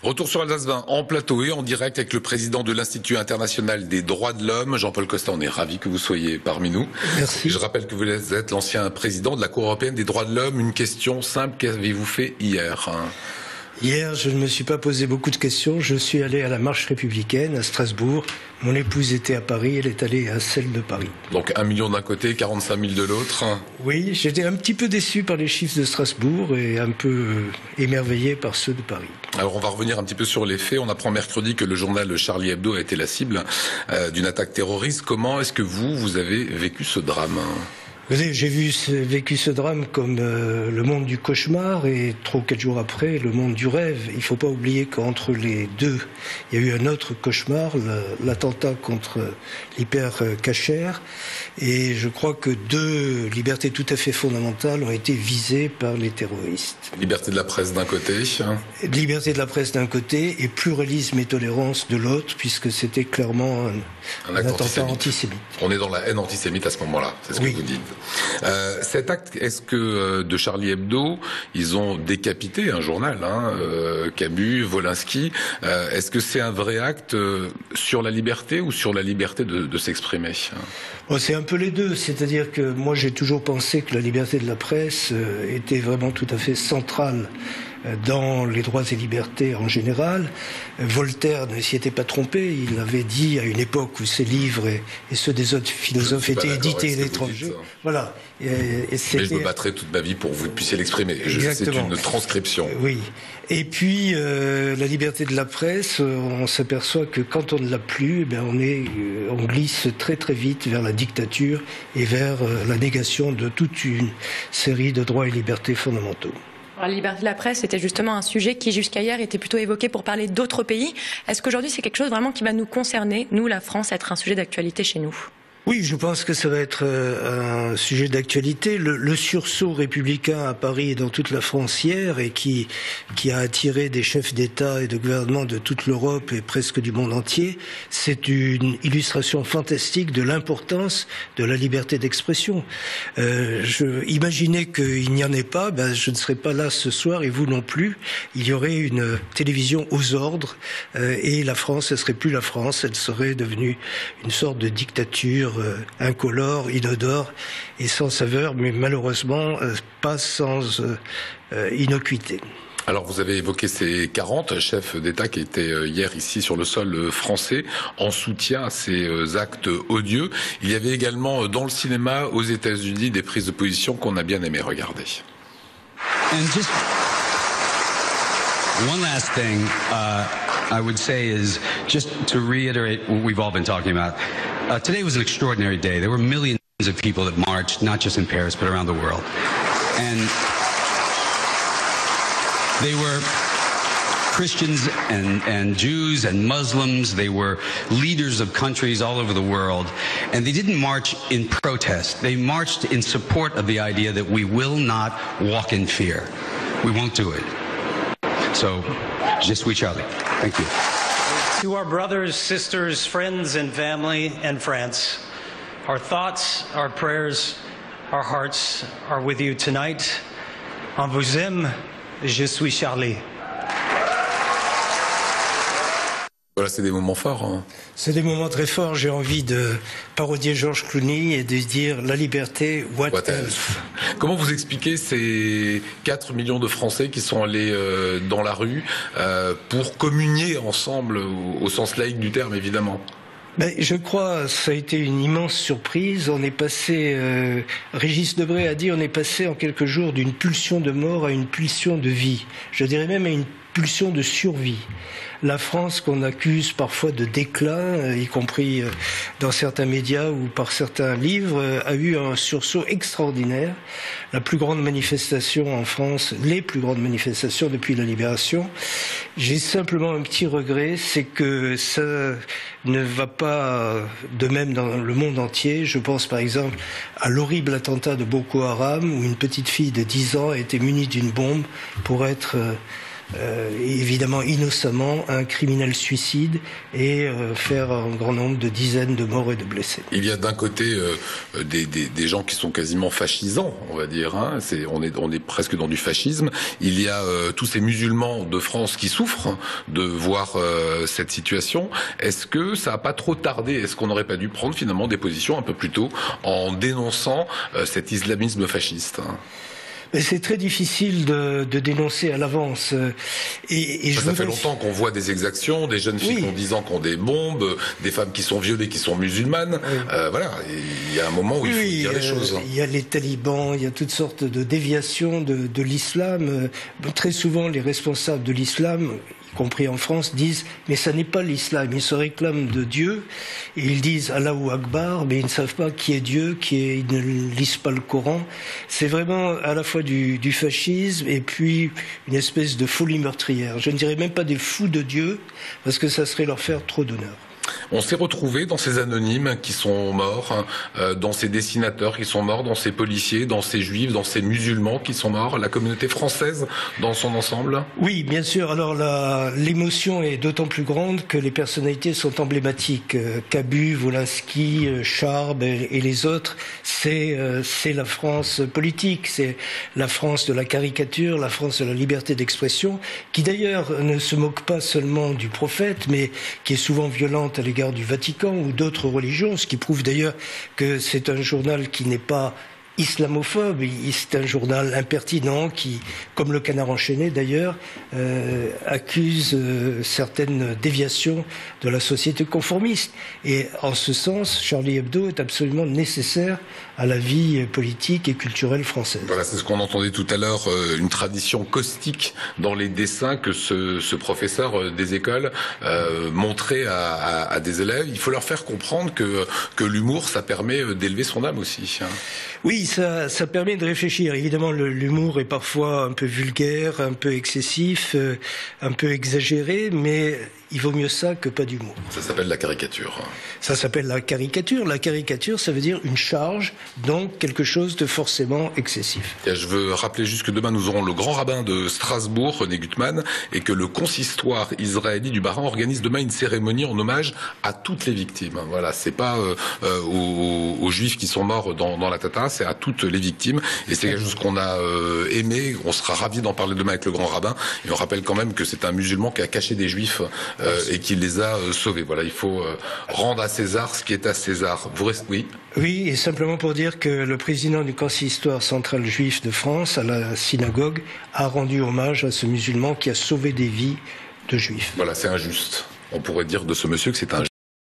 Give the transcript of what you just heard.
Retour sur Alsace 20 en plateau et en direct avec le président de l'Institut international des droits de l'homme, Jean-Paul Costa. On est ravis que vous soyez parmi nous. Merci. Je rappelle que vous êtes l'ancien président de la Cour européenne des droits de l'homme. Une question simple, qu'avez-vous fait hier? Hier, je ne me suis pas posé beaucoup de questions. Je suis allé à la marche républicaine à Strasbourg. Mon épouse était à Paris, elle est allée à celle de Paris. Donc 1 million d'un côté, 45 000 de l'autre. Oui, j'étais un petit peu déçu par les chiffres de Strasbourg et un peu émerveillé par ceux de Paris. Alors on va revenir un petit peu sur les faits. On apprend mercredi que le journal Charlie Hebdo a été la cible d'une attaque terroriste. Comment est-ce que vous avez vécu ce drame ? J'ai vécu ce drame comme le monde du cauchemar et 3 ou 4 jours après, le monde du rêve. Il ne faut pas oublier qu'entre les deux, il y a eu un autre cauchemar, l'attentat contre l'hyper-cacher. Et je crois que 2 libertés tout à fait fondamentales ont été visées par les terroristes. Liberté de la presse d'un côté. Liberté de la presse d'un côté et pluralisme et tolérance de l'autre, puisque c'était clairement un attentat antisémite. On est dans la haine antisémite à ce moment-là, c'est ce que vous dites. Cet acte, est-ce que de Charlie Hebdo, ils ont décapité un journal, Camus, Wolinski, est-ce que c'est un vrai acte sur la liberté ou sur la liberté de s'exprimer? C'est un peu les deux, c'est-à-dire que moi j'ai toujours pensé que la liberté de la presse était vraiment tout à fait centrale dans les droits et libertés en général. Voltaire ne s'y était pas trompé, il avait dit à une époque où ses livres et ceux des autres philosophes étaient édités à l'étranger. Voilà. Mais je me battrai toute ma vie pour que vous puissiez l'exprimer. C'est une transcription. Oui. Et puis, la liberté de la presse, on s'aperçoit que quand on ne l'a plus, on glisse très très vite vers la dictature et vers la négation de toute une série de droits et libertés fondamentaux. Alors, la liberté de la presse, c'était justement un sujet qui, jusqu'à hier, était plutôt évoqué pour parler d'autres pays. Est-ce qu'aujourd'hui, c'est quelque chose vraiment qui va nous concerner, nous, la France, être un sujet d'actualité chez nous ? Oui, je pense que ça va être un sujet d'actualité. Le sursaut républicain à Paris et dans toute la France hier et qui a attiré des chefs d'État et de gouvernement de toute l'Europe et presque du monde entier, c'est une illustration fantastique de l'importance de la liberté d'expression. Imaginez qu'il n'y en ait pas, je ne serais pas là ce soir et vous non plus. Il y aurait une télévision aux ordres et la France, elle serait plus la France, elle serait devenue une sorte de dictature incolore, inodore et sans saveur, mais malheureusement pas sans innocuité. Alors vous avez évoqué ces 40 chefs d'État qui étaient hier ici sur le sol français en soutien à ces actes odieux. Il y avait également dans le cinéma aux États-Unis des prises de position qu'on a bien aimé regarder. And just one last thing I would say is just to reiterate what we've all been talking about. Today was an extraordinary day. There were millions of people that marched, not just in Paris, but around the world. And they were Christians and Jews and Muslims. They were leaders of countries all over the world. And they didn't march in protest. They marched in support of the idea that we will not walk in fear. We won't do it. So, je suis Charlie. Thank you. To our brothers, sisters, friends, and family in France, our thoughts, our prayers, our hearts are with you tonight. On vous aime, je suis Charlie. Voilà, c'est des moments forts. C'est des moments très forts. J'ai envie de parodier Georges Clooney et de dire la liberté, what else. Comment vous expliquez ces 4 millions de Français qui sont allés dans la rue pour communier ensemble au sens laïque du terme, évidemment? Je crois ça a été une immense surprise. On est passé, Régis Debray a dit, on est passé en quelques jours d'une pulsion de mort à une pulsion de vie. Je dirais même à une pulsion de survie. La France qu'on accuse parfois de déclin, y compris dans certains médias ou par certains livres, a eu un sursaut extraordinaire. La plus grande manifestation en France, les plus grandes manifestations depuis la Libération. J'ai simplement un petit regret, c'est que ça ne va pas de même dans le monde entier. Je pense par exemple à l'horrible attentat de Boko Haram où une petite fille de 10 ans a été munie d'une bombe pour être évidemment innocemment, un criminel suicide et faire un grand nombre de dizaines de morts et de blessés. Il y a d'un côté des gens qui sont quasiment fascisants, on va dire. Hein. On est presque dans du fascisme. Il y a tous ces musulmans de France qui souffrent de voir cette situation. Est-ce que ça n'a pas trop tardé? Est-ce qu'on n'aurait pas dû prendre finalement des positions un peu plus tôt en dénonçant cet islamisme fasciste? Mais c'est très difficile de dénoncer à l'avance. Ça fait longtemps qu'on voit des exactions, des jeunes filles qui ont 10 ans qui ont des bombes, des femmes qui sont violées, qui sont musulmanes. Voilà, il y a un moment où il faut dire les choses. Il y a les talibans, il y a toutes sortes de déviations de l'islam. Très souvent, les responsables de l'islam, compris en France, disent « mais ça n'est pas l'islam ». Ils se réclament de Dieu et ils disent « Allahu Akbar », mais ils ne savent pas qui est Dieu, ils ne lisent pas le Coran. C'est vraiment à la fois du fascisme et puis une espèce de folie meurtrière. Je ne dirais même pas des fous de Dieu, parce que ça serait leur faire trop d'honneur. On s'est retrouvé dans ces anonymes qui sont morts, dans ces dessinateurs qui sont morts, dans ces policiers, dans ces juifs, dans ces musulmans qui sont morts, la communauté française dans son ensemble. Oui, bien sûr. Alors l'émotion est d'autant plus grande que les personnalités sont emblématiques. Cabu, Wolinski, Charb et les autres, c'est la France politique, c'est la France de la caricature, la France de la liberté d'expression, qui d'ailleurs ne se moque pas seulement du prophète, mais qui est souvent violente à l'égard du Vatican ou d'autres religions, ce qui prouve d'ailleurs que c'est un journal qui n'est pas islamophobe, c'est un journal impertinent qui, comme le Canard enchaîné d'ailleurs, accuse certaines déviations de la société conformiste. Et en ce sens, Charlie Hebdo est absolument nécessaire à la vie politique et culturelle française. Voilà, c'est ce qu'on entendait tout à l'heure, une tradition caustique dans les dessins que ce professeur des écoles montrait à des élèves. Il faut leur faire comprendre que l'humour, ça permet d'élever son âme aussi. Oui, ça permet de réfléchir. Évidemment, l'humour est parfois un peu vulgaire, un peu excessif, un peu exagéré, mais il vaut mieux ça que pas d'humour. Ça s'appelle la caricature. Ça s'appelle la caricature. La caricature, ça veut dire une charge, donc quelque chose de forcément excessif. Et je veux rappeler juste que demain, nous aurons le grand rabbin de Strasbourg, René Gutmann, et que le consistoire israélien du Bahreïn organise demain une cérémonie en hommage à toutes les victimes. Voilà, c'est pas aux juifs qui sont morts dans la Tata, c'est à toutes les victimes. Et c'est quelque chose qu'on a aimé. On sera ravis d'en parler demain avec le grand rabbin. Et on rappelle quand même que c'est un musulman qui a caché des juifs et qui les a sauvés. Voilà, il faut rendre à César ce qui est à César. Vous restez, oui. Oui, et simplement pour dire que le président du consistoire central juif de France, à la synagogue, a rendu hommage à ce musulman qui a sauvé des vies de juifs. Voilà, c'est injuste. On pourrait dire de ce monsieur que c'est injuste.